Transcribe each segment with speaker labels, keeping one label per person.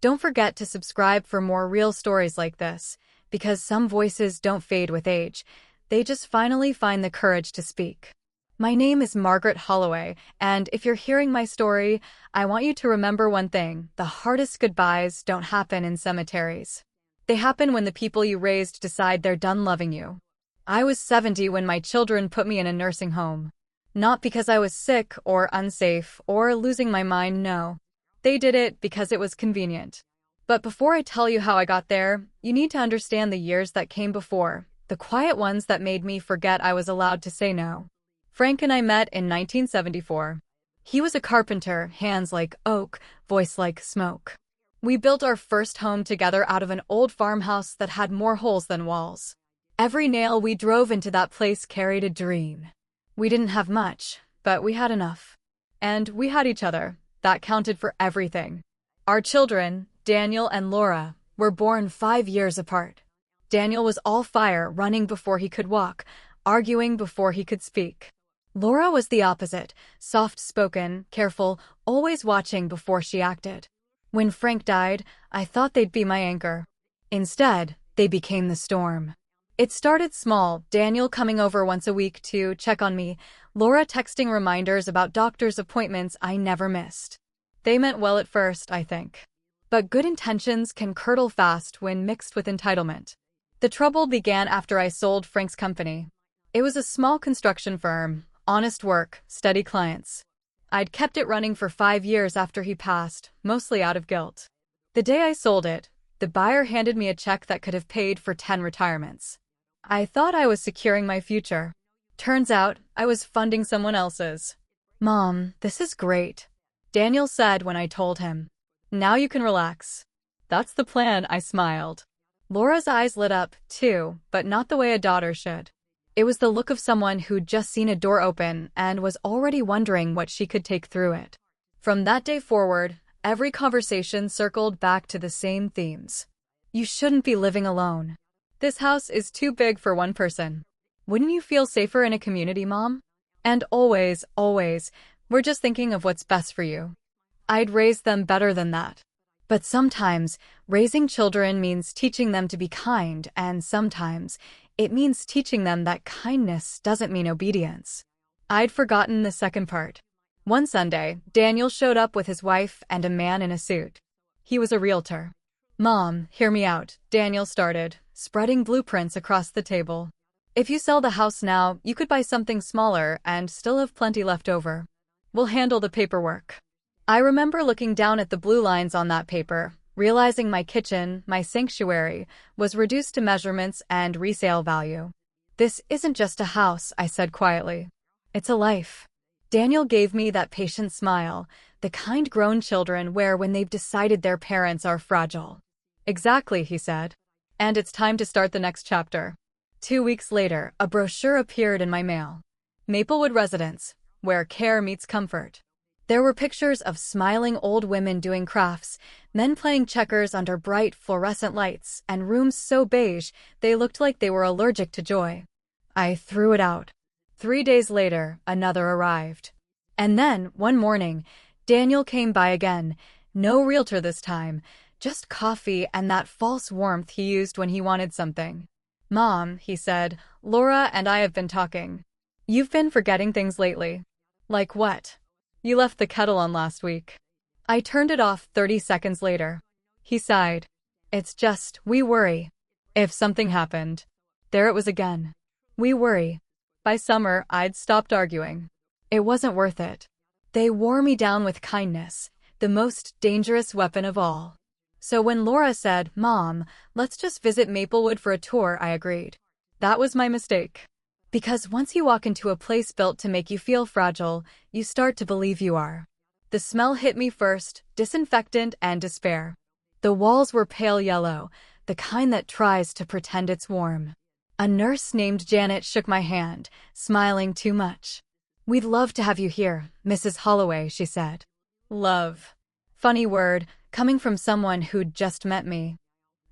Speaker 1: Don't forget to subscribe for more real stories like this, because some voices don't fade with age. They just finally find the courage to speak. My name is Margaret Holloway, and if you're hearing my story, I want you to remember one thing: the hardest goodbyes don't happen in cemeteries. They happen when the people you raised decide they're done loving you. I was 70 when my children put me in a nursing home. Not because I was sick or unsafe or losing my mind, no. They did it because it was convenient. But before I tell you how I got there, you need to understand the years that came before, the quiet ones that made me forget I was allowed to say no. Frank and I met in 1974. He was a carpenter, hands like oak, voice like smoke. We built our first home together out of an old farmhouse that had more holes than walls. Every nail we drove into that place carried a dream. We didn't have much, but we had enough. And we had each other. That counted for everything. Our children, Daniel and Laura, were born 5 years apart. Daniel was all fire, running before he could walk, arguing before he could speak. Laura was the opposite, soft-spoken, careful, always watching before she acted. When Frank died, I thought they'd be my anchor. Instead, they became the storm. It started small, Daniel coming over once a week to check on me, Laura texting reminders about doctor's appointments I never missed. They meant well at first, I think. But good intentions can curdle fast when mixed with entitlement. The trouble began after I sold Frank's company. It was a small construction firm, honest work, steady clients. I'd kept it running for 5 years after he passed, mostly out of guilt. The day I sold it, the buyer handed me a check that could have paid for 10 retirements. I thought I was securing my future. Turns out, I was funding someone else's. "Mom, this is great," Daniel said when I told him. "Now you can relax." "That's the plan," I smiled. Laura's eyes lit up, too, but not the way a daughter should. It was the look of someone who'd just seen a door open and was already wondering what she could take through it. From that day forward, every conversation circled back to the same themes. You shouldn't be living alone. This house is too big for one person. Wouldn't you feel safer in a community, Mom? And always, we're just thinking of what's best for you. I'd raise them better than that. But sometimes, raising children means teaching them to be kind, and sometimes, it means teaching them that kindness doesn't mean obedience. I'd forgotten the second part. One Sunday, Daniel showed up with his wife and a man in a suit. He was a realtor. "Mom, hear me out," Daniel started, spreading blueprints across the table. "If you sell the house now, you could buy something smaller and still have plenty left over. We'll handle the paperwork." I remember looking down at the blue lines on that paper, realizing my kitchen, my sanctuary, was reduced to measurements and resale value. "This isn't just a house," I said quietly. "It's a life." Daniel gave me that patient smile, the kind grown children wear when they've decided their parents are fragile. "Exactly," he said. "And it's time to start the next chapter." 2 weeks later, a brochure appeared in my mail. Maplewood Residence, where care meets comfort. There were pictures of smiling old women doing crafts, men playing checkers under bright fluorescent lights, and rooms so beige they looked like they were allergic to joy. I threw it out. 3 days later, another arrived. And then, one morning, Daniel came by again. No realtor this time, just coffee and that false warmth he used when he wanted something. "Mom," he said, "Laura and I have been talking. You've been forgetting things lately." "Like what?" "You left the kettle on last week." I turned it off 30 seconds later. He sighed. "It's just, we worry. If something happened." There it was again. We worry. By summer, I'd stopped arguing. It wasn't worth it. They wore me down with kindness, the most dangerous weapon of all. So when Laura said, "Mom, let's just visit Maplewood for a tour," I agreed. That was my mistake. Because once you walk into a place built to make you feel fragile, you start to believe you are. The smell hit me first, disinfectant and despair. The walls were pale yellow, the kind that tries to pretend it's warm. A nurse named Janet shook my hand, smiling too much. "We'd love to have you here, Mrs. Holloway," she said. Love. Funny word, coming from someone who'd just met me.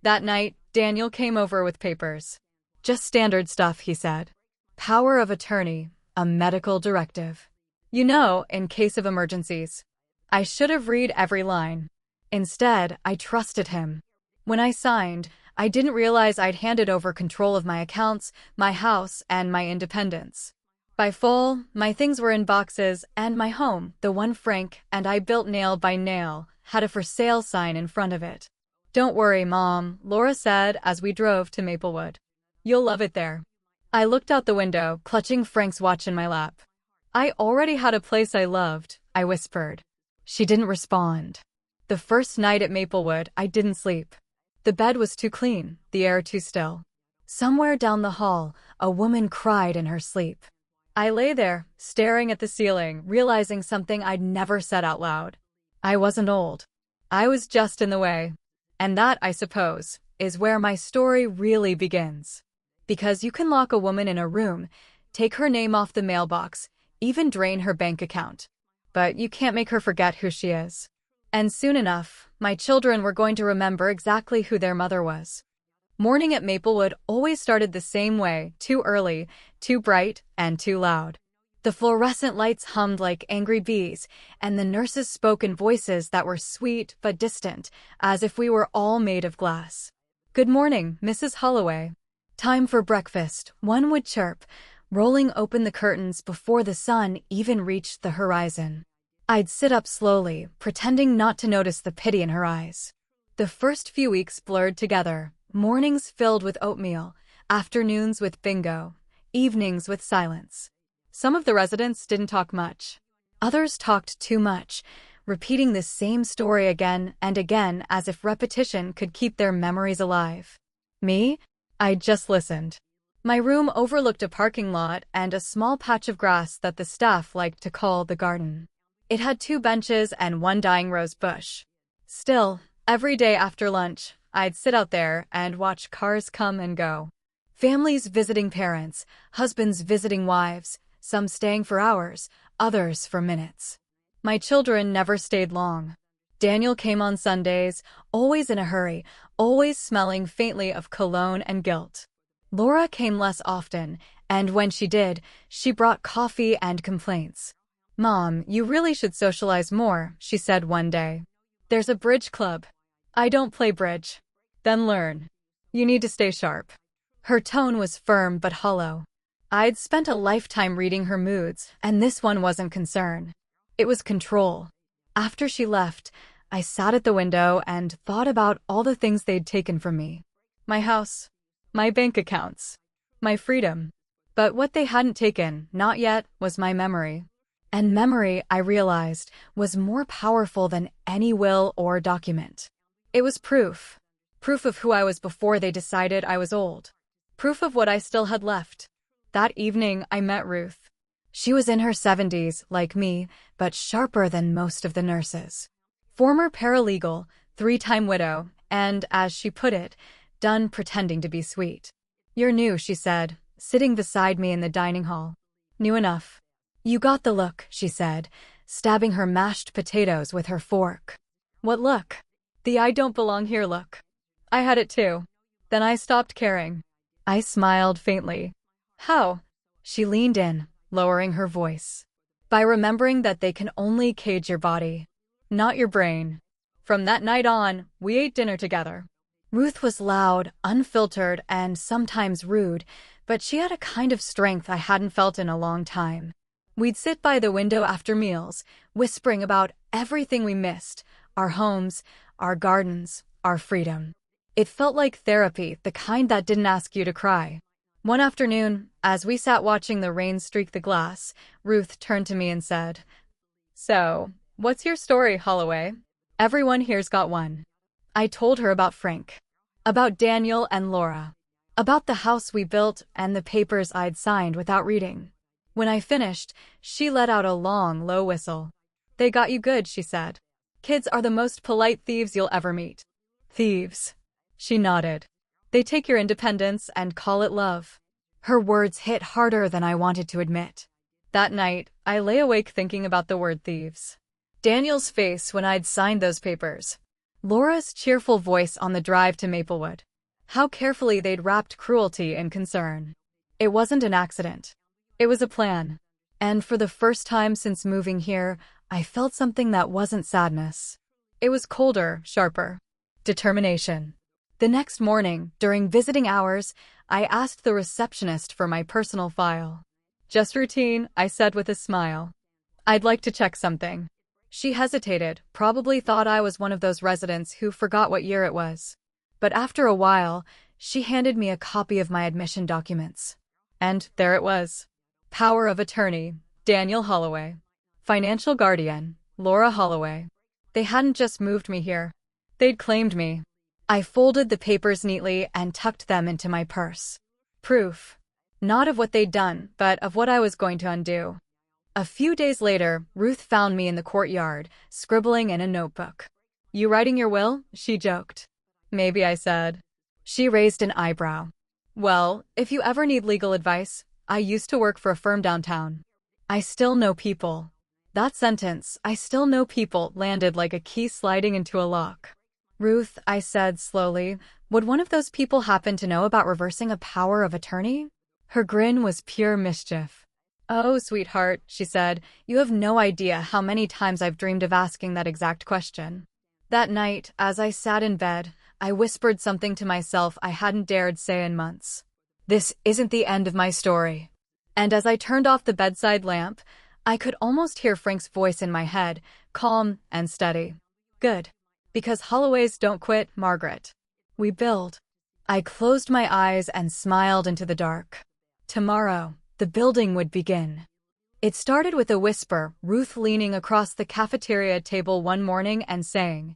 Speaker 1: That night, Daniel came over with papers. "Just standard stuff," he said. "Power of attorney, a medical directive. You know, in case of emergencies." I should have read every line. Instead, I trusted him. When I signed, I didn't realize I'd handed over control of my accounts, my house, and my independence. By fall, my things were in boxes, and my home, the one Frank and I built nail by nail, had a for sale sign in front of it. "Don't worry, Mom," Laura said as we drove to Maplewood. "You'll love it there." I looked out the window, clutching Frank's watch in my lap. "I already had a place I loved," I whispered. She didn't respond. The first night at Maplewood, I didn't sleep. The bed was too clean, the air too still. Somewhere down the hall, a woman cried in her sleep. I lay there, staring at the ceiling, realizing something I'd never said out loud. I wasn't old. I was just in the way. And that, I suppose, is where my story really begins. Because you can lock a woman in a room, take her name off the mailbox, even drain her bank account. But you can't make her forget who she is. And soon enough, my children were going to remember exactly who their mother was. Morning at Maplewood always started the same way, too early, too bright, and too loud. The fluorescent lights hummed like angry bees, and the nurses spoke in voices that were sweet but distant, as if we were all made of glass. "Good morning, Mrs. Holloway." "Time for breakfast," one would chirp, rolling open the curtains before the sun even reached the horizon. I'd sit up slowly, pretending not to notice the pity in her eyes. The first few weeks blurred together, mornings filled with oatmeal, afternoons with bingo, evenings with silence. Some of the residents didn't talk much. Others talked too much, repeating the same story again and again as if repetition could keep their memories alive. Me? I just listened. My room overlooked a parking lot and a small patch of grass that the staff liked to call the garden. It had 2 benches and 1 dying rose bush. Still, every day after lunch, I'd sit out there and watch cars come and go. Families visiting parents, husbands visiting wives, some staying for hours, others for minutes. My children never stayed long. Daniel came on Sundays, always in a hurry, always smelling faintly of cologne and guilt. Laura came less often, and when she did, she brought coffee and complaints. "Mom, you really should socialize more," she said one day. "There's a bridge club." "I don't play bridge." "Then learn. You need to stay sharp." Her tone was firm but hollow. I'd spent a lifetime reading her moods, and this one wasn't concern. It was control. After she left, I sat at the window and thought about all the things they'd taken from me. My house, my bank accounts, my freedom. But what they hadn't taken, not yet, was my memory. And memory, I realized, was more powerful than any will or document. It was proof. Proof of who I was before they decided I was old. Proof of what I still had left. That evening, I met Ruth. She was in her 70s, like me, but sharper than most of the nurses. Former paralegal, 3-time widow, and, as she put it, done pretending to be sweet. "You're new," she said, sitting beside me in the dining hall. "New enough." "You got the look," she said, stabbing her mashed potatoes with her fork. "What look?" "The I don't belong here look." I had it too. Then I stopped caring. I smiled faintly. "How?" She leaned in, lowering her voice. "By remembering that they can only cage your body, not your brain." From that night on, we ate dinner together. Ruth was loud, unfiltered, and sometimes rude, but she had a kind of strength I hadn't felt in a long time. We'd sit by the window after meals, whispering about everything we missed, our homes, our gardens, our freedom. It felt like therapy, the kind that didn't ask you to cry. One afternoon, as we sat watching the rain streak the glass, Ruth turned to me and said, "So, what's your story, Holloway? Everyone here's got one." I told her about Frank, about Daniel and Laura, about the house we built and the papers I'd signed without reading. When I finished, she let out a long, low whistle. "They got you good," she said. "Kids are the most polite thieves you'll ever meet." "Thieves." She nodded. "They take your independence and call it love." Her words hit harder than I wanted to admit. That night, I lay awake thinking about the word thieves. Daniel's face when I'd signed those papers. Laura's cheerful voice on the drive to Maplewood. How carefully they'd wrapped cruelty in concern. It wasn't an accident. It was a plan. And for the first time since moving here, I felt something that wasn't sadness. It was colder, sharper. Determination. The next morning, during visiting hours, I asked the receptionist for my personal file. Just routine, I said with a smile. I'd like to check something. She hesitated, probably thought I was one of those residents who forgot what year it was. But after a while, she handed me a copy of my admission documents. And there it was. Power of attorney, Daniel Holloway. Financial guardian, Laura Holloway. They hadn't just moved me here. They'd claimed me. I folded the papers neatly and tucked them into my purse. Proof. Not of what they'd done, but of what I was going to undo. A few days later, Ruth found me in the courtyard, scribbling in a notebook. You writing your will? She joked. Maybe, I said. She raised an eyebrow. Well, if you ever need legal advice, I used to work for a firm downtown. I still know people. That sentence, I still know people, landed like a key sliding into a lock. Ruth, I said slowly, would one of those people happen to know about reversing a power of attorney? Her grin was pure mischief. Oh, sweetheart, she said, you have no idea how many times I've dreamed of asking that exact question. That night, as I sat in bed, I whispered something to myself I hadn't dared say in months. This isn't the end of my story. And as I turned off the bedside lamp, I could almost hear Frank's voice in my head, calm and steady. Good. Because Holloways don't quit, Margaret. We build. I closed my eyes and smiled into the dark. Tomorrow, the building would begin. It started with a whisper, Ruth leaning across the cafeteria table one morning and saying,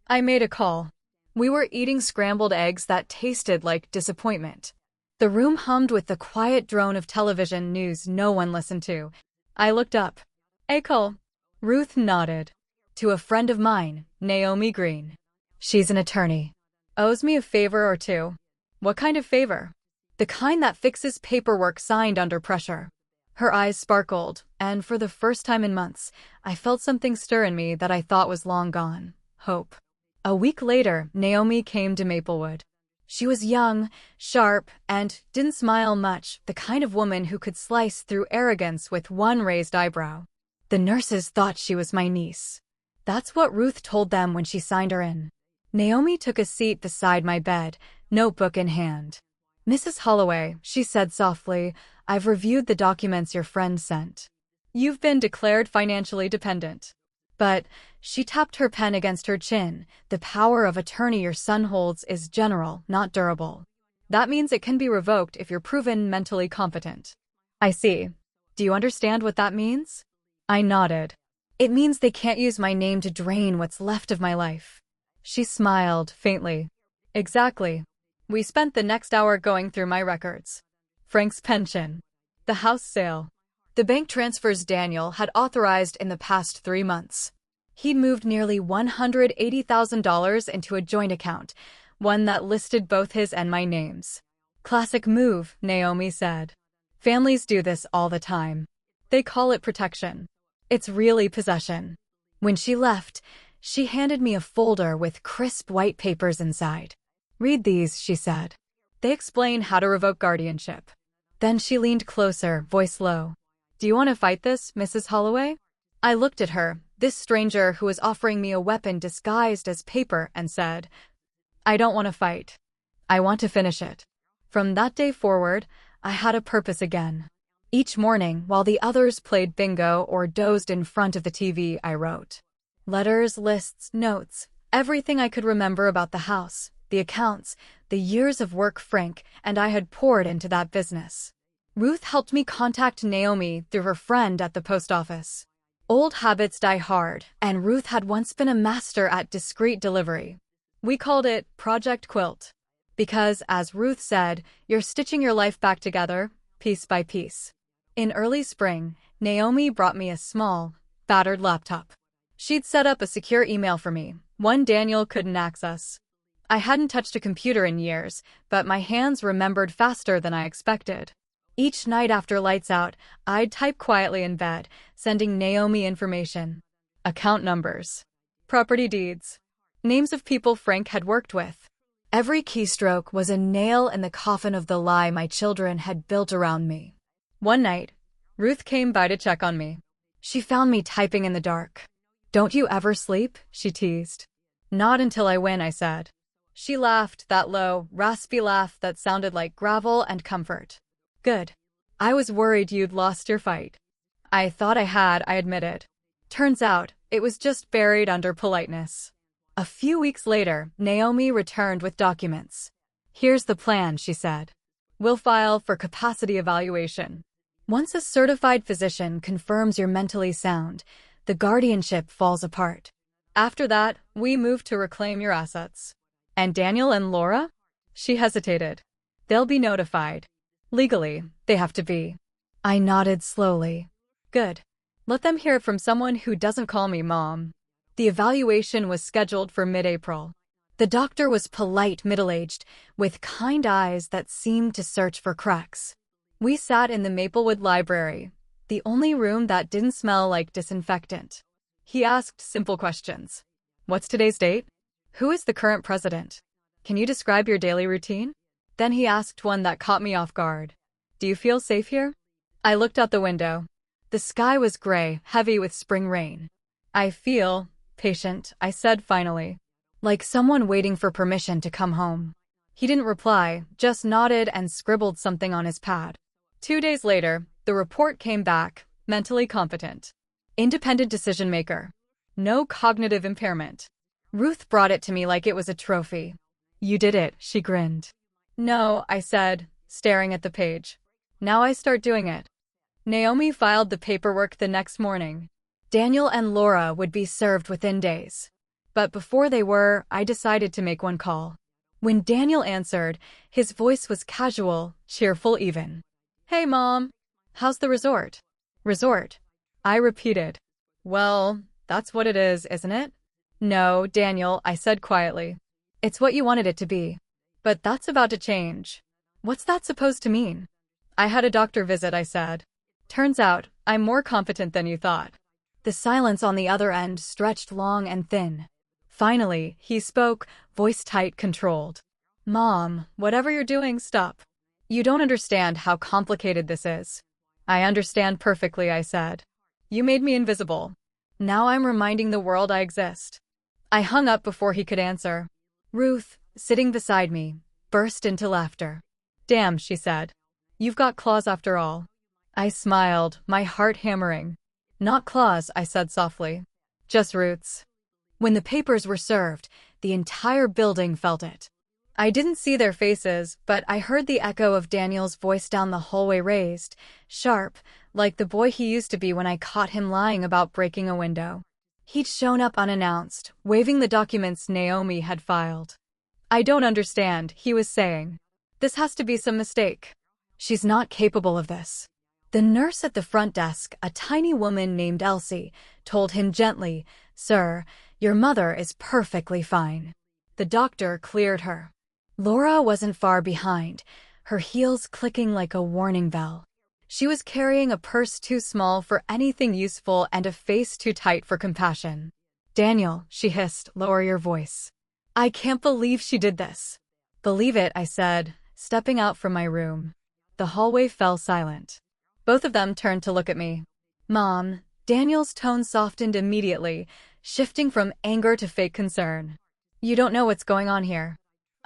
Speaker 1: I made a call. We were eating scrambled eggs that tasted like disappointment. The room hummed with the quiet drone of television news no one listened to. I looked up. A call. Ruth nodded. To a friend of mine, Naomi Green. She's an attorney. Owes me a favor or two. What kind of favor? The kind that fixes paperwork signed under pressure. Her eyes sparkled, and for the first time in months, I felt something stir in me that I thought was long gone. Hope. A week later, Naomi came to Maplewood. She was young, sharp, and didn't smile much, the kind of woman who could slice through arrogance with one raised eyebrow. The nurses thought she was my niece. That's what Ruth told them when she signed her in. Naomi took a seat beside my bed, notebook in hand. Mrs. Holloway, she said softly, I've reviewed the documents your friend sent. You've been declared financially dependent. But, she tapped her pen against her chin, the power of attorney your son holds is general, not durable. That means it can be revoked if you're proven mentally competent. I see. Do you understand what that means? I nodded. It means they can't use my name to drain what's left of my life. She smiled, faintly. Exactly. We spent the next hour going through my records. Frank's pension. The house sale. The bank transfers Daniel had authorized in the past 3 months. He'd moved nearly $180,000 into a joint account, one that listed both his and my names. Classic move, Naomi said. Families do this all the time. They call it protection. It's really possession. When she left, she handed me a folder with crisp white papers inside. Read these, she said. They explain how to revoke guardianship. Then she leaned closer, voice low. Do you want to fight this, Mrs. Holloway? I looked at her, this stranger who was offering me a weapon disguised as paper, and said, I don't want to fight. I want to finish it. From that day forward, I had a purpose again. Each morning, while the others played bingo or dozed in front of the TV, I wrote. Letters, lists, notes, everything I could remember about the house, the accounts, the years of work Frank and I had poured into that business. Ruth helped me contact Naomi through her friend at the post office. Old habits die hard, and Ruth had once been a master at discreet delivery. We called it Project Quilt. Because, as Ruth said, you're stitching your life back together, piece by piece. In early spring, Naomi brought me a small, battered laptop. She'd set up a secure email for me, one Daniel couldn't access. I hadn't touched a computer in years, but my hands remembered faster than I expected. Each night after lights out, I'd type quietly in bed, sending Naomi information. Account numbers. Property deeds. Names of people Frank had worked with. Every keystroke was a nail in the coffin of the lie my children had built around me. One night, Ruth came by to check on me. She found me typing in the dark. Don't you ever sleep? She teased. Not until I win, I said. She laughed, that low, raspy laugh that sounded like gravel and comfort. Good. I was worried you'd lost your fight. I thought I had, I admitted. Turns out, it was just buried under politeness. A few weeks later, Naomi returned with documents. Here's the plan, she said. We'll file for capacity evaluation. Once a certified physician confirms you're mentally sound, the guardianship falls apart. After that, we move to reclaim your assets. And Daniel and Laura? She hesitated. They'll be notified. Legally, they have to be. I nodded slowly. Good. Let them hear it from someone who doesn't call me Mom. The evaluation was scheduled for mid-April. The doctor was polite, middle-aged, with kind eyes that seemed to search for cracks. We sat in the Maplewood Library, the only room that didn't smell like disinfectant. He asked simple questions. What's today's date? Who is the current president? Can you describe your daily routine? Then he asked one that caught me off guard. Do you feel safe here? I looked out the window. The sky was gray, heavy with spring rain. I feel patient, I said finally. Like someone waiting for permission to come home. He didn't reply, just nodded and scribbled something on his pad. 2 days later, the report came back, mentally competent. Independent decision maker. No cognitive impairment. Ruth brought it to me like it was a trophy. You did it, she grinned. No, I said, staring at the page. Now I start doing it. Naomi filed the paperwork the next morning. Daniel and Laura would be served within days. But before they were, I decided to make one call. When Daniel answered, his voice was casual, cheerful even. Hey, Mom. How's the resort? Resort? I repeated. Well, that's what it is, isn't it? No, Daniel, I said quietly. It's what you wanted it to be. But that's about to change. What's that supposed to mean? I had a doctor visit, I said. Turns out, I'm more competent than you thought. The silence on the other end stretched long and thin. Finally, he spoke, voice tight, controlled. Mom, whatever you're doing, stop. You don't understand how complicated this is. I understand perfectly, I said. You made me invisible. Now I'm reminding the world I exist. I hung up before he could answer. Ruth, sitting beside me, burst into laughter. Damn, she said. You've got claws after all. I smiled, my heart hammering. Not claws, I said softly. Just roots. When the papers were served, the entire building felt it. I didn't see their faces, but I heard the echo of Daniel's voice down the hallway, raised, sharp, like the boy he used to be when I caught him lying about breaking a window. He'd shown up unannounced, waving the documents Naomi had filed. I don't understand, he was saying. This has to be some mistake. She's not capable of this. The nurse at the front desk, a tiny woman named Elsie, told him gently, Sir, your mother is perfectly fine. The doctor cleared her. Laura wasn't far behind, her heels clicking like a warning bell. She was carrying a purse too small for anything useful and a face too tight for compassion. Daniel, she hissed, lower your voice. I can't believe she did this. Believe it, I said, stepping out from my room. The hallway fell silent. Both of them turned to look at me. Mom, Daniel's tone softened immediately, shifting from anger to fake concern. You don't know what's going on here.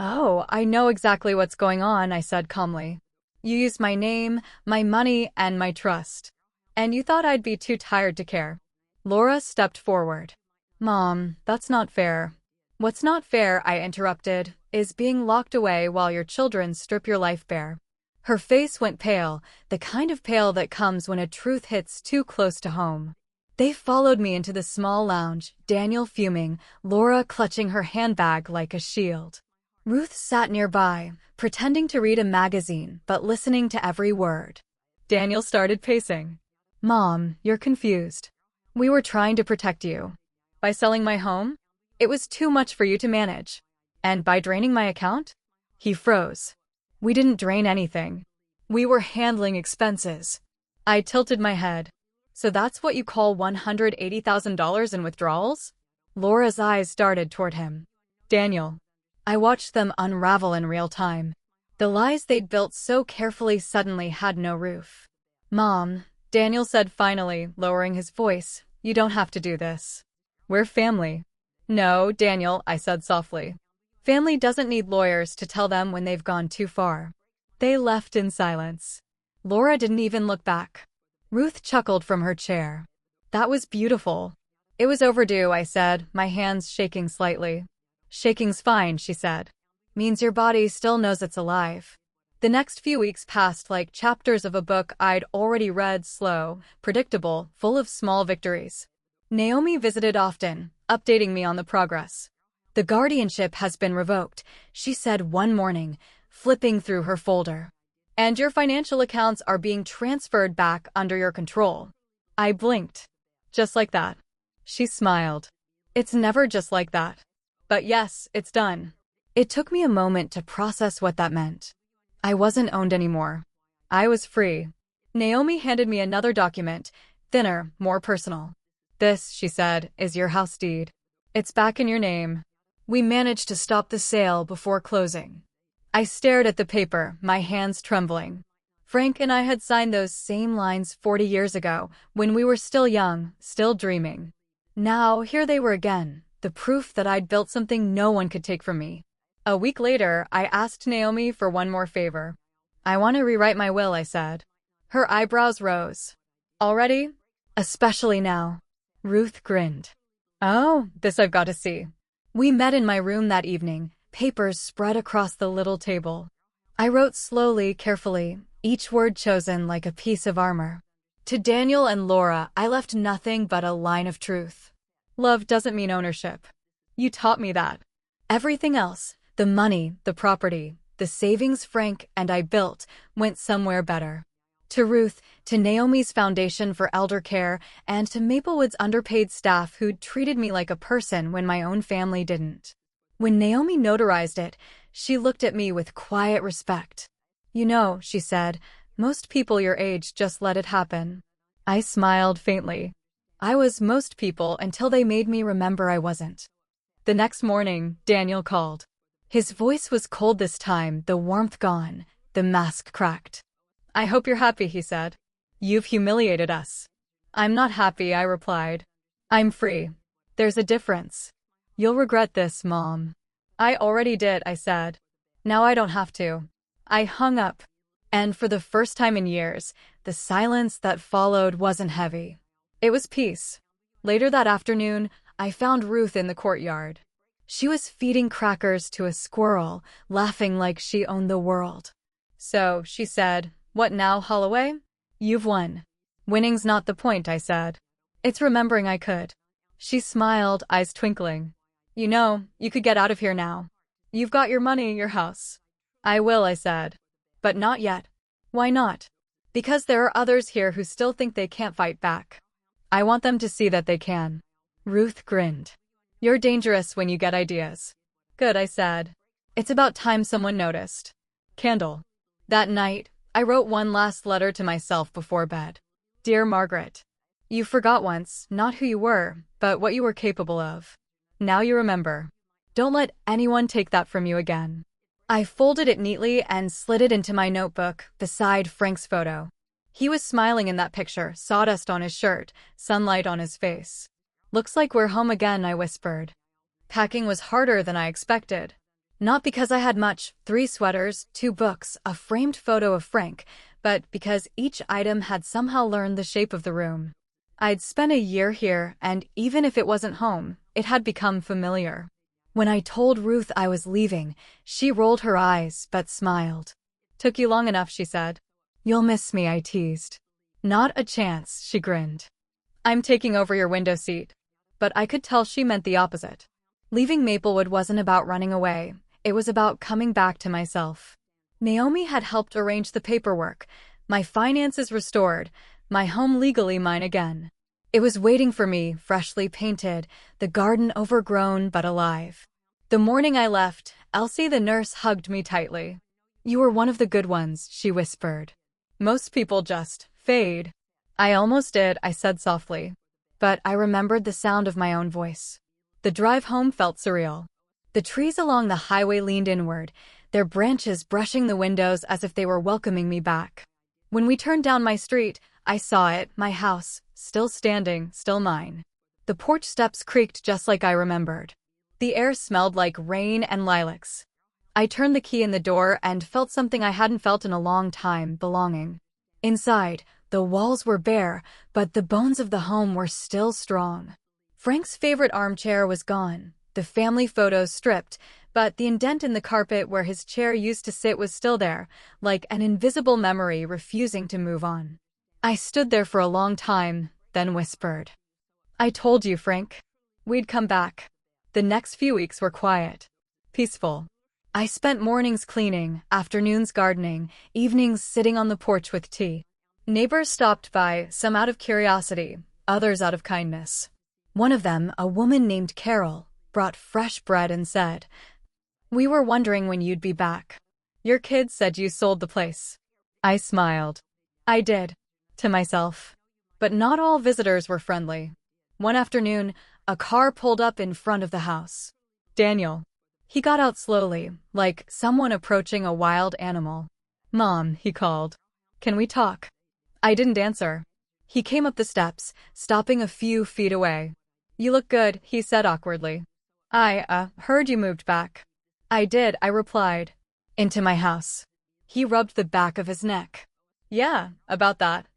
Speaker 1: Oh, I know exactly what's going on, I said calmly. You used my name, my money, and my trust. And you thought I'd be too tired to care. Laura stepped forward. Mom, that's not fair. What's not fair, I interrupted, is being locked away while your children strip your life bare. Her face went pale, the kind of pale that comes when a truth hits too close to home. They followed me into the small lounge, Daniel fuming, Laura clutching her handbag like a shield. Ruth sat nearby, pretending to read a magazine, but listening to every word. Daniel started pacing. Mom, you're confused. We were trying to protect you. By selling my home? It was too much for you to manage. And by draining my account? He froze. We didn't drain anything. We were handling expenses. I tilted my head. So that's what you call $180,000 in withdrawals? Laura's eyes darted toward him. Daniel. I watched them unravel in real time. The lies they'd built so carefully suddenly had no roof. Mom, Daniel said finally, lowering his voice, you don't have to do this. We're family. No, Daniel, I said softly. Family doesn't need lawyers to tell them when they've gone too far. They left in silence. Laura didn't even look back. Ruth chuckled from her chair. That was beautiful. It was overdue, I said, my hands shaking slightly. Shaking's fine, she said. Means your body still knows it's alive. The next few weeks passed like chapters of a book I'd already read, slow, predictable, full of small victories. Naomi visited often, updating me on the progress. The guardianship has been revoked, she said one morning, flipping through her folder. And your financial accounts are being transferred back under your control. I blinked. Just like that. She smiled. It's never just like that. But yes, it's done. It took me a moment to process what that meant. I wasn't owned anymore. I was free. Naomi handed me another document, thinner, more personal. This, she said, is your house deed. It's back in your name. We managed to stop the sale before closing. I stared at the paper, my hands trembling. Frank and I had signed those same lines 40 years ago, when we were still young, still dreaming. Now, here they were again, the proof that I'd built something no one could take from me. A week later, I asked Naomi for one more favor. I want to rewrite my will, I said. Her eyebrows rose. Already? Especially now. Ruth grinned. Oh, this I've got to see. We met in my room that evening, papers spread across the little table. I wrote slowly, carefully, each word chosen like a piece of armor. To Daniel and Laura, I left nothing but a line of truth. Love doesn't mean ownership. You taught me that. Everything else, the money, the property, the savings Frank and I built, went somewhere better. To Ruth, to Naomi's foundation for elder care, and to Maplewood's underpaid staff who'd treated me like a person when my own family didn't. When Naomi notarized it, she looked at me with quiet respect. You know, she said, most people your age just let it happen. I smiled faintly. I was most people until they made me remember I wasn't. The next morning, Daniel called. His voice was cold this time, the warmth gone, the mask cracked. I hope you're happy, he said. You've humiliated us. I'm not happy, I replied. I'm free. There's a difference. You'll regret this, Mom. I already did, I said. Now I don't have to. I hung up. And for the first time in years, the silence that followed wasn't heavy. It was peace. Later that afternoon, I found Ruth in the courtyard. She was feeding crackers to a squirrel, laughing like she owned the world. So, she said, what now, Holloway? You've won. Winning's not the point, I said. It's remembering I could. She smiled, eyes twinkling. You know, you could get out of here now. You've got your money, your house. I will, I said. But not yet. Why not? Because there are others here who still think they can't fight back. I want them to see that they can. Ruth grinned. You're dangerous when you get ideas. Good, I said. It's about time someone noticed. Candle. That night, I wrote one last letter to myself before bed. Dear Margaret, you forgot once, not who you were, but what you were capable of. Now you remember. Don't let anyone take that from you again. I folded it neatly and slid it into my notebook beside Frank's photo. He was smiling in that picture, sawdust on his shirt, sunlight on his face. Looks like we're home again, I whispered. Packing was harder than I expected. Not because I had much, 3 sweaters, 2 books, a framed photo of Frank, but because each item had somehow learned the shape of the room. I'd spent a year here, and even if it wasn't home, it had become familiar. When I told Ruth I was leaving, she rolled her eyes but smiled. Took you long enough, she said. You'll miss me, I teased. Not a chance, she grinned. I'm taking over your window seat. But I could tell she meant the opposite. Leaving Maplewood wasn't about running away. It was about coming back to myself. Naomi had helped arrange the paperwork, my finances restored, my home legally mine again. It was waiting for me, freshly painted, the garden overgrown but alive. The morning I left, Elsie the nurse hugged me tightly. You were one of the good ones, she whispered. Most people just fade. I almost did, I said softly. But I remembered the sound of my own voice. The drive home felt surreal. The trees along the highway leaned inward, their branches brushing the windows as if they were welcoming me back. When we turned down my street, I saw it, my house, still standing, still mine. The porch steps creaked just like I remembered. The air smelled like rain and lilacs. I turned the key in the door and felt something I hadn't felt in a long time, belonging. Inside, the walls were bare, but the bones of the home were still strong. Frank's favorite armchair was gone, the family photos stripped, but the indent in the carpet where his chair used to sit was still there, like an invisible memory refusing to move on. I stood there for a long time, then whispered, "I told you, Frank. We'd come back." The next few weeks were quiet, peaceful. I spent mornings cleaning, afternoons gardening, evenings sitting on the porch with tea. Neighbors stopped by, some out of curiosity, others out of kindness. One of them, a woman named Carol, brought fresh bread and said, "We were wondering when you'd be back. Your kids said you sold the place." I smiled. I did. To myself. But not all visitors were friendly. One afternoon, a car pulled up in front of the house. Daniel. He got out slowly, like someone approaching a wild animal. "Mom," he called. "Can we talk?" I didn't answer. He came up the steps, stopping a few feet away. "You look good," he said awkwardly. "I heard you moved back." "I did," I replied. "Into my house." He rubbed the back of his neck. "Yeah, about that."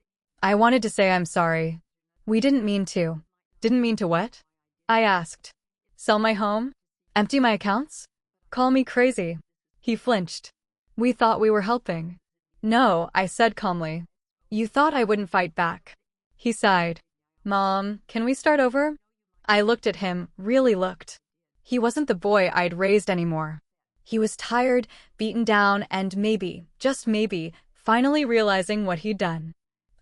Speaker 1: I wanted to say I'm sorry. "We didn't mean to." "Didn't mean to what?" I asked. "Sell my home? Empty my accounts? Call me crazy." He flinched. "We thought we were helping." "No," I said calmly. "You thought I wouldn't fight back." He sighed. "Mom, can we start over?" I looked at him, really looked. He wasn't the boy I'd raised anymore. He was tired, beaten down, and maybe, just maybe, finally realizing what he'd done.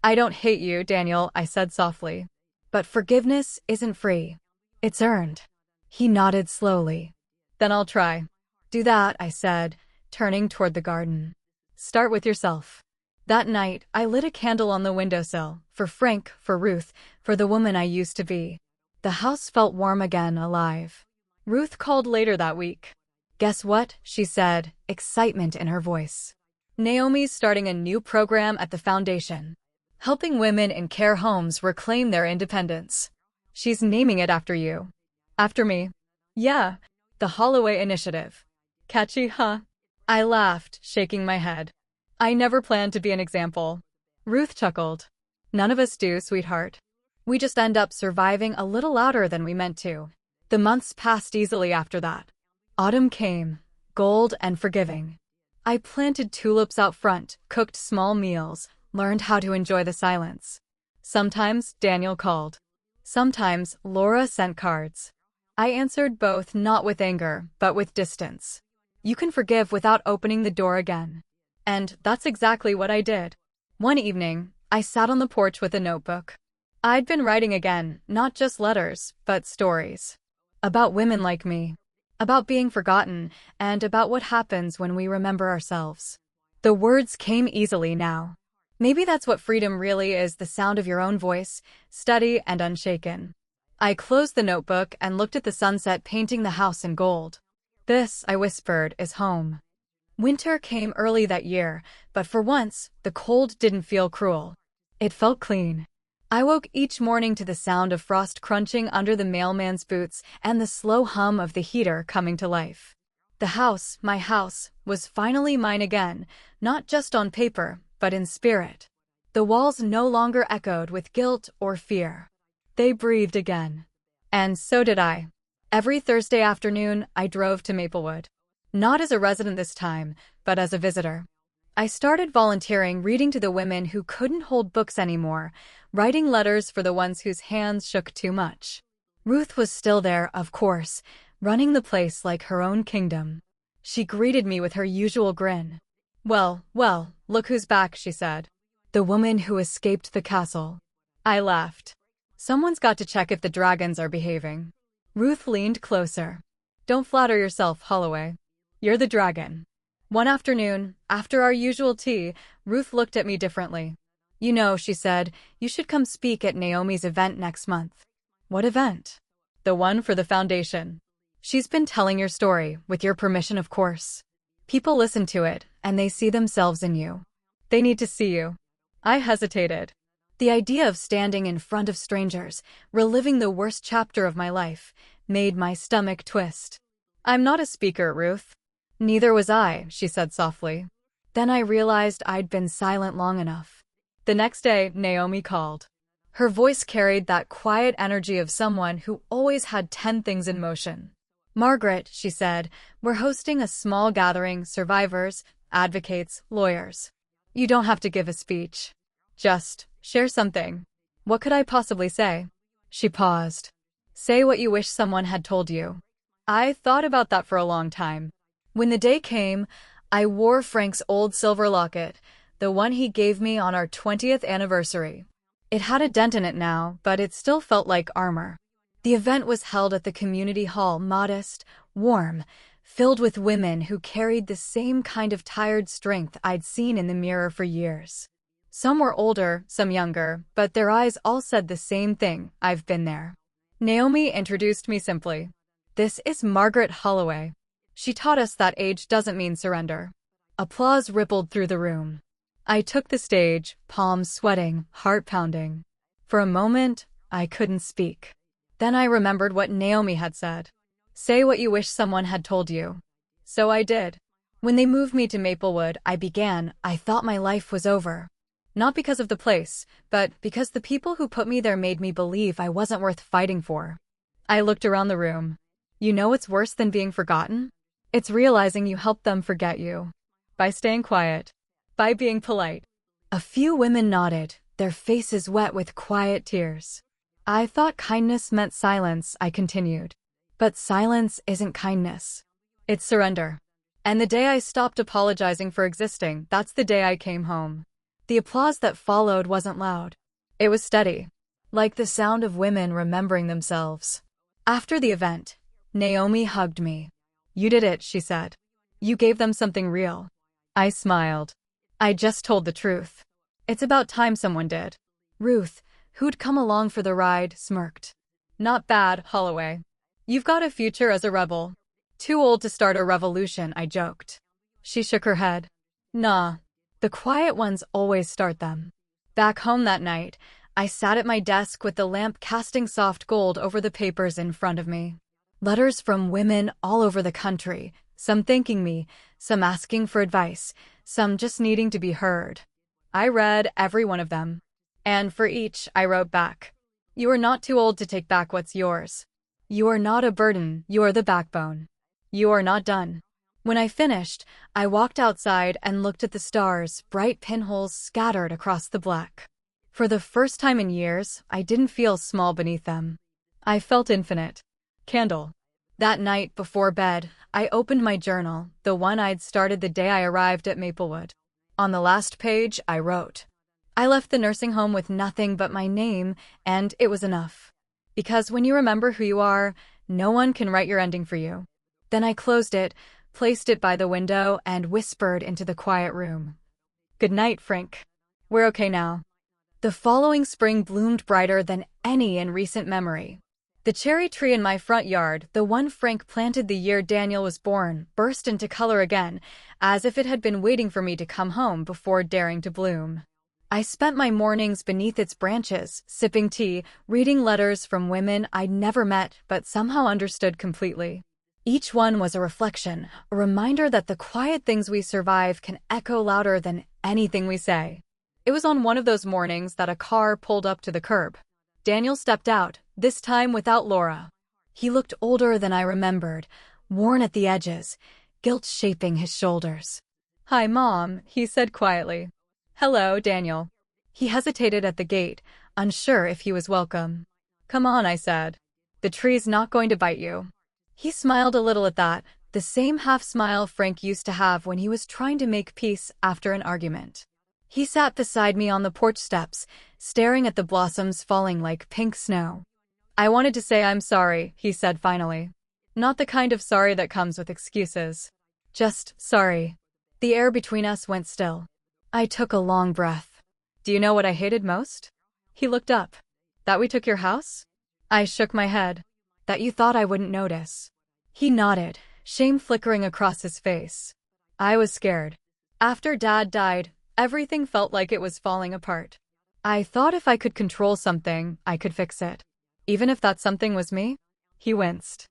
Speaker 1: "I don't hate you, Daniel," I said softly. "But forgiveness isn't free. It's earned." He nodded slowly. "Then I'll try." "Do that," I said, turning toward the garden. "Start with yourself." That night, I lit a candle on the windowsill, for Frank, for Ruth, for the woman I used to be. The house felt warm again, alive. Ruth called later that week. "Guess what?" she said, excitement in her voice. "Naomi's starting a new program at the foundation, helping women in care homes reclaim their independence. She's naming it after you." "After me?" "Yeah, the Holloway Initiative." "Catchy, huh?" I laughed, shaking my head. "I never planned to be an example." Ruth chuckled. "None of us do, sweetheart. We just end up surviving a little louder than we meant to." The months passed easily after that. Autumn came, gold and forgiving. I planted tulips out front, cooked small meals, learned how to enjoy the silence. Sometimes Daniel called. Sometimes Laura sent cards. I answered both, not with anger, but with distance. You can forgive without opening the door again. And that's exactly what I did. One evening, I sat on the porch with a notebook. I'd been writing again, not just letters, but stories. About women like me. About being forgotten, and about what happens when we remember ourselves. The words came easily now. Maybe that's what freedom really is, the sound of your own voice, steady and unshaken. I closed the notebook and looked at the sunset painting the house in gold. "This," I whispered, "is home." Winter came early that year, but for once, the cold didn't feel cruel. It felt clean. I woke each morning to the sound of frost crunching under the mailman's boots and the slow hum of the heater coming to life. The house, my house, was finally mine again, not just on paper, but in spirit. The walls no longer echoed with guilt or fear. They breathed again. And so did I. Every Thursday afternoon, I drove to Maplewood. Not as a resident this time, but as a visitor. I started volunteering, reading to the women who couldn't hold books anymore, writing letters for the ones whose hands shook too much. Ruth was still there, of course, running the place like her own kingdom. She greeted me with her usual grin. Well, look who's back," she said. "The woman who escaped the castle." I laughed. "Someone's got to check if the dragons are behaving." Ruth leaned closer. "Don't flatter yourself, Holloway. You're the dragon." One afternoon, after our usual tea, Ruth looked at me differently. "You know," she said, "you should come speak at Naomi's event next month." "What event?" "The one for the foundation. She's been telling your story, with your permission, of course. People listen to it, and they see themselves in you. They need to see you." I hesitated. The idea of standing in front of strangers, reliving the worst chapter of my life, made my stomach twist. "I'm not a speaker, Ruth." "Neither was I," she said softly. Then I realized I'd been silent long enough. The next day, Naomi called. Her voice carried that quiet energy of someone who always had 10 things in motion. "Margaret," she said, "we're hosting a small gathering, survivors, advocates, lawyers. You don't have to give a speech. Just share something." What could I possibly say? She paused. "Say what you wish someone had told you." I thought about that for a long time. When the day came, I wore Frank's old silver locket, the one he gave me on our 20th anniversary. It had a dent in it now, but it still felt like armor. The event was held at the community hall, modest, warm, filled with women who carried the same kind of tired strength I'd seen in the mirror for years. Some were older, some younger, but their eyes all said the same thing: "I've been there." Naomi introduced me simply. "This is Margaret Holloway." She taught us that age doesn't mean surrender. Applause rippled through the room. I took the stage, palms sweating, heart pounding. For a moment, I couldn't speak. Then I remembered what Naomi had said. "Say what you wish someone had told you." So I did. When they moved me to Maplewood, I thought my life was over. Not because of the place, but because the people who put me there made me believe I wasn't worth fighting for. I looked around the room. You know what's worse than being forgotten? It's realizing you helped them forget you. By staying quiet. By being polite. A few women nodded, their faces wet with quiet tears. "I thought kindness meant silence," I continued. "But silence isn't kindness. It's surrender." And the day I stopped apologizing for existing, that's the day I came home. The applause that followed wasn't loud. It was steady, like the sound of women remembering themselves. After the event, Naomi hugged me. "You did it," she said. "You gave them something real." I smiled. "I just told the truth. It's about time someone did." Ruth, who'd come along for the ride, smirked. "Not bad, Holloway. You've got a future as a rebel." "Too old to start a revolution," I joked. She shook her head. "Nah. The quiet ones always start them." Back home that night, I sat at my desk with the lamp casting soft gold over the papers in front of me. Letters from women all over the country, some thanking me, some asking for advice, some just needing to be heard. I read every one of them. And for each, I wrote back. "You are not too old to take back what's yours. You are not a burden, you are the backbone. You are not done." When I finished, I walked outside and looked at the stars, bright pinholes scattered across the black. For the first time in years, I didn't feel small beneath them. I felt infinite. Candle. That night, before bed, I opened my journal, the one I'd started the day I arrived at Maplewood. On the last page, I wrote, "I left the nursing home with nothing but my name, and it was enough. Because when you remember who you are, no one can write your ending for you." Then I closed it, placed it by the window, and whispered into the quiet room. "Good night, Frank. We're okay now." The following spring bloomed brighter than any in recent memory. The cherry tree in my front yard, the one Frank planted the year Daniel was born, burst into color again, as if it had been waiting for me to come home before daring to bloom. I spent my mornings beneath its branches, sipping tea, reading letters from women I'd never met but somehow understood completely. Each one was a reflection, a reminder that the quiet things we survive can echo louder than anything we say. It was on one of those mornings that a car pulled up to the curb. Daniel stepped out, this time without Laura. He looked older than I remembered, worn at the edges, guilt shaping his shoulders. "Hi, Mom," he said quietly. "Hello, Daniel." He hesitated at the gate, unsure if he was welcome. "Come on," I said. "The tree's not going to bite you." He smiled a little at that, the same half-smile Frank used to have when he was trying to make peace after an argument. He sat beside me on the porch steps, staring at the blossoms falling like pink snow. "I wanted to say I'm sorry," he said finally. "Not the kind of sorry that comes with excuses. Just sorry." The air between us went still. I took a long breath. "Do you know what I hated most?" He looked up. "That we took your house?" I shook my head. "That you thought I wouldn't notice." He nodded, shame flickering across his face. "I was scared. After Dad died, everything felt like it was falling apart. I thought if I could control something, I could fix it. Even if that something was me? He winced.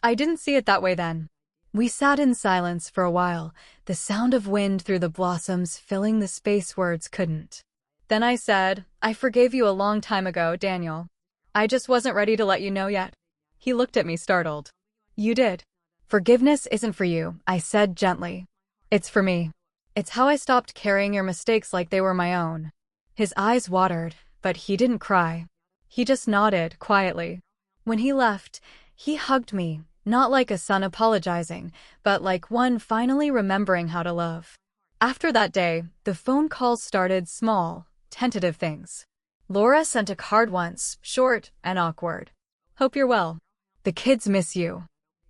Speaker 1: I didn't see it that way then. We sat in silence for a while, the sound of wind through the blossoms filling the space words couldn't. Then I said, I forgave you a long time ago, Daniel. I just wasn't ready to let you know yet. He looked at me startled. You did. Forgiveness isn't for you, I said gently. It's for me. It's how I stopped carrying your mistakes like they were my own. His eyes watered, but he didn't cry. He just nodded quietly. When he left, he hugged me, not like a son apologizing, but like one finally remembering how to love. After that day, the phone calls started small, tentative things. Laura sent a card once, short and awkward. Hope you're well. The kids miss you.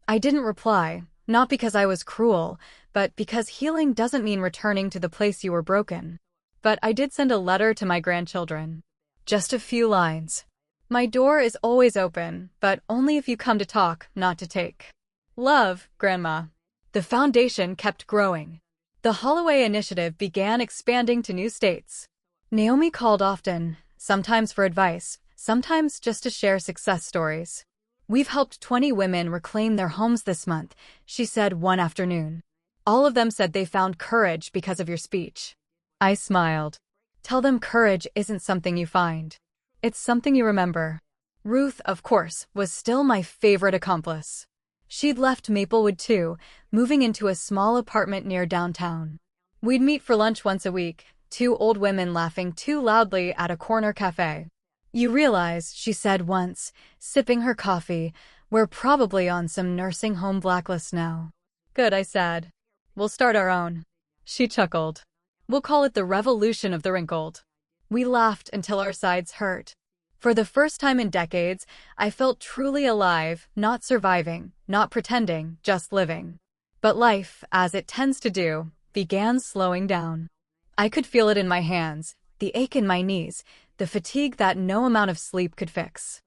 Speaker 1: I didn't reply, not because I was cruel, but because healing doesn't mean returning to the place you were broken. But I did send a letter to my grandchildren. Just a few lines. My door is always open, but only if you come to talk, not to take. Love, Grandma. The foundation kept growing. The Holloway Initiative began expanding to new states. Naomi called often, sometimes for advice, sometimes just to share success stories. We've helped 20 women reclaim their homes this month, she said one afternoon. All of them said they found courage because of your speech. I smiled. Tell them courage isn't something you find. It's something you remember. Ruth, of course, was still my favorite accomplice. She'd left Maplewood too, moving into a small apartment near downtown. We'd meet for lunch once a week, two old women laughing too loudly at a corner cafe. You realize, she said once, sipping her coffee, we're probably on some nursing home blacklist now. Good, I said. We'll start our own. She chuckled. We'll call it the Revolution of the Wrinkled. We laughed until our sides hurt. For the first time in decades, I felt truly alive, not surviving, not pretending, just living. But life, as it tends to do, began slowing down. I could feel it in my hands, the ache in my knees, the fatigue that no amount of sleep could fix.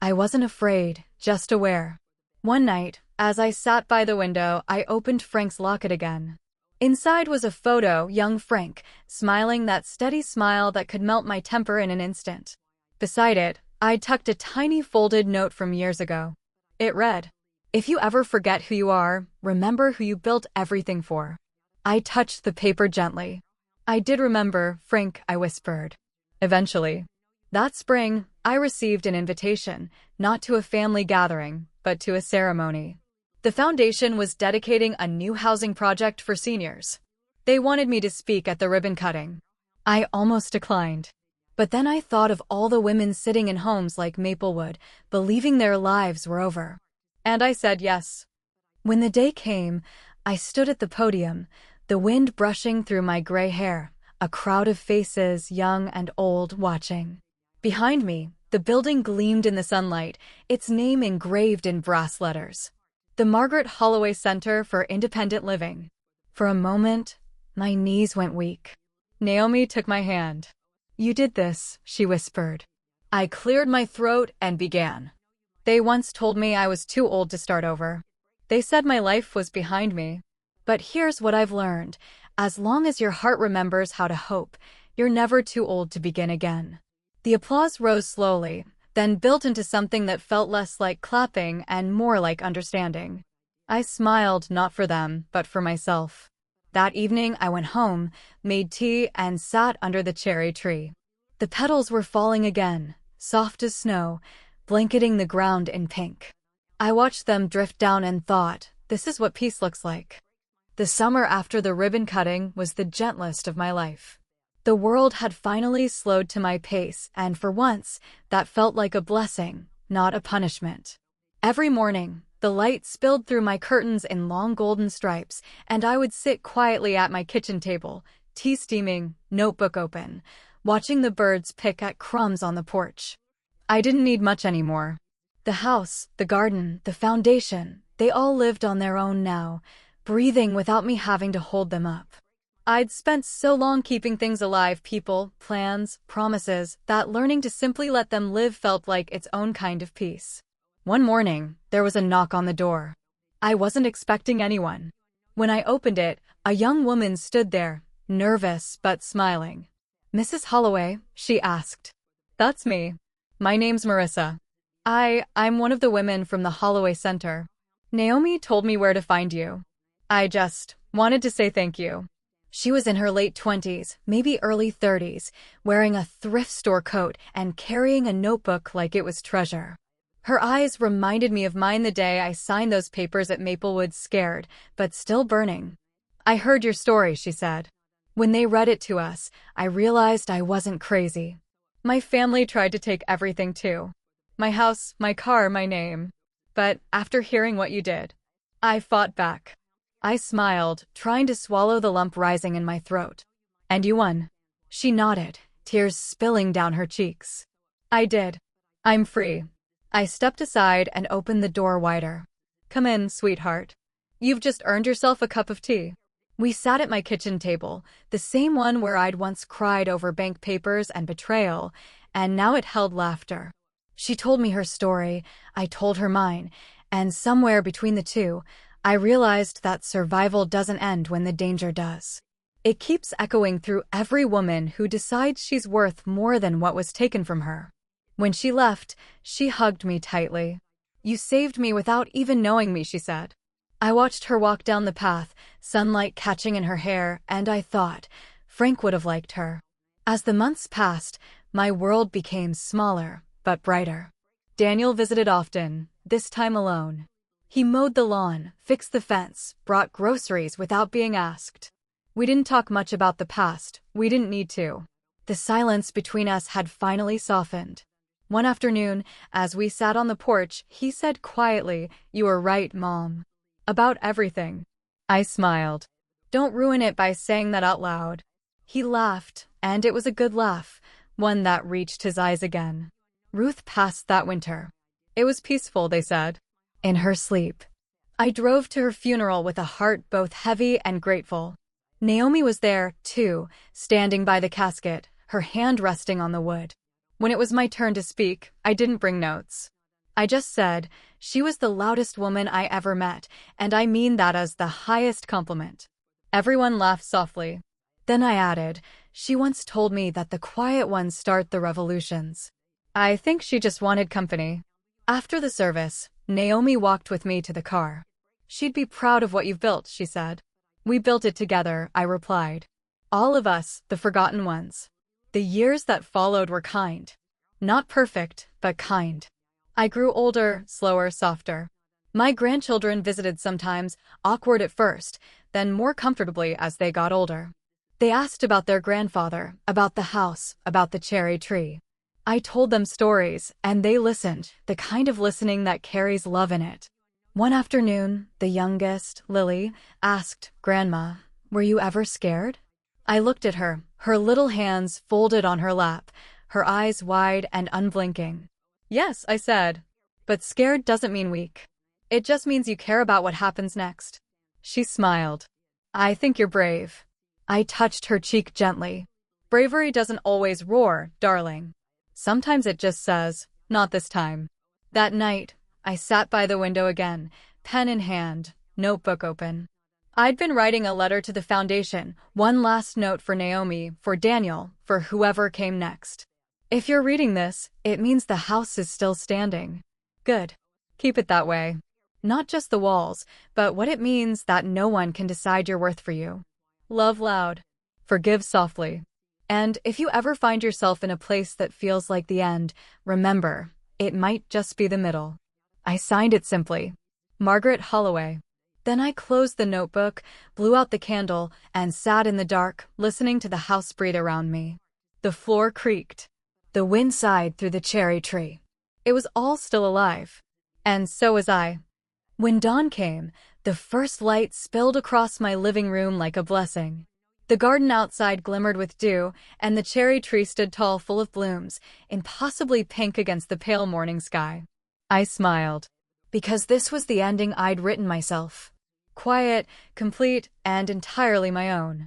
Speaker 1: I wasn't afraid, just aware. One night, as I sat by the window, I opened Frank's locket again. Inside was a photo, young Frank, smiling that steady smile that could melt my temper in an instant. Beside it, I'd tucked a tiny folded note from years ago. It read, "If you ever forget who you are, remember who you built everything for." I touched the paper gently. I did remember, Frank, I whispered. Eventually. That spring, I received an invitation, not to a family gathering, but to a ceremony. The foundation was dedicating a new housing project for seniors. They wanted me to speak at the ribbon cutting. I almost declined. But then I thought of all the women sitting in homes like Maplewood, believing their lives were over. And I said yes. When the day came, I stood at the podium, the wind brushing through my gray hair, a crowd of faces, young and old, watching. Behind me, the building gleamed in the sunlight, its name engraved in brass letters. The Margaret Holloway Center for Independent Living. For a moment, my knees went weak. Naomi took my hand. You did this, she whispered. I cleared my throat and began. They once told me I was too old to start over. They said my life was behind me. But here's what I've learned. As long as your heart remembers how to hope, you're never too old to begin again. The applause rose slowly, then built into something that felt less like clapping and more like understanding. I smiled, not for them, but for myself. That evening I went home, made tea, and sat under the cherry tree. The petals were falling again, soft as snow, blanketing the ground in pink. I watched them drift down and thought, this is what peace looks like. The summer after the ribbon cutting was the gentlest of my life. The world had finally slowed to my pace, and for once, that felt like a blessing, not a punishment. Every morning, the light spilled through my curtains in long golden stripes, and I would sit quietly at my kitchen table, tea steaming, notebook open, watching the birds pick at crumbs on the porch. I didn't need much anymore. The house, the garden, the foundation, they all lived on their own now, breathing without me having to hold them up. I'd spent so long keeping things alive, people, plans, promises, that learning to simply let them live felt like its own kind of peace. One morning, there was a knock on the door. I wasn't expecting anyone. When I opened it, a young woman stood there, nervous but smiling. Mrs. Holloway, she asked. That's me. My name's Marissa. I'm one of the women from the Holloway Center. Naomi told me where to find you. I just wanted to say thank you. She was in her late 20s, maybe early 30s, wearing a thrift store coat and carrying a notebook like it was treasure. Her eyes reminded me of mine the day I signed those papers at Maplewood, scared, but still burning. I heard your story, she said. When they read it to us, I realized I wasn't crazy. My family tried to take everything too. My house, my car, my name. But after hearing what you did, I fought back. I smiled, trying to swallow the lump rising in my throat. And you won. She nodded, tears spilling down her cheeks. I did. I'm free. I stepped aside and opened the door wider. Come in, sweetheart. You've just earned yourself a cup of tea. We sat at my kitchen table, the same one where I'd once cried over bank papers and betrayal, and now it held laughter. She told me her story, I told her mine, and somewhere between the two, I realized that survival doesn't end when the danger does. It keeps echoing through every woman who decides she's worth more than what was taken from her. When she left, she hugged me tightly. You saved me without even knowing me, she said. I watched her walk down the path, sunlight catching in her hair, and I thought, Frank would have liked her. As the months passed, my world became smaller, but brighter. Daniel visited often, this time alone. He mowed the lawn, fixed the fence, brought groceries without being asked. We didn't talk much about the past, we didn't need to. The silence between us had finally softened. One afternoon, as we sat on the porch, he said quietly, "You were right, Mom. About everything." I smiled. Don't ruin it by saying that out loud. He laughed, and it was a good laugh, one that reached his eyes again. Ruth passed that winter. It was peaceful, they said. In her sleep. I drove to her funeral with a heart both heavy and grateful. Naomi was there, too, standing by the casket, her hand resting on the wood. When it was my turn to speak, I didn't bring notes. I just said, she was the loudest woman I ever met, and I mean that as the highest compliment. Everyone laughed softly. Then I added, she once told me that the quiet ones start the revolutions. I think she just wanted company. After the service, Naomi walked with me to the car. She'd be proud of what you've built, she said. We built it together, I replied. All of us, the forgotten ones. The years that followed were kind. Not perfect, but kind. I grew older, slower, softer. My grandchildren visited sometimes, awkward at first, then more comfortably as they got older. They asked about their grandfather, about the house, about the cherry tree. I told them stories, and they listened, the kind of listening that carries love in it. One afternoon, the youngest, Lily, asked, "Grandma, were you ever scared?" I looked at her, her little hands folded on her lap, her eyes wide and unblinking. "Yes," I said. "But scared doesn't mean weak. It just means you care about what happens next." She smiled. "I think you're brave." I touched her cheek gently. "Bravery doesn't always roar, darling. Sometimes it just says, 'Not this time.'" That night, I sat by the window again, pen in hand, notebook open. I'd been writing a letter to the foundation, one last note for Naomi, for Daniel, for whoever came next. If you're reading this, it means the house is still standing. Good. Keep it that way. Not just the walls, but what it means that no one can decide your worth for you. Love loud. Forgive softly. And if you ever find yourself in a place that feels like the end, remember, it might just be the middle. I signed it simply. Margaret Holloway. Then I closed the notebook, blew out the candle, and sat in the dark, listening to the house breathe around me. The floor creaked. The wind sighed through the cherry tree. It was all still alive. And so was I. When dawn came, the first light spilled across my living room like a blessing. The garden outside glimmered with dew, and the cherry tree stood tall full of blooms, impossibly pink against the pale morning sky. I smiled. Because this was the ending I'd written myself. Quiet, complete, and entirely my own.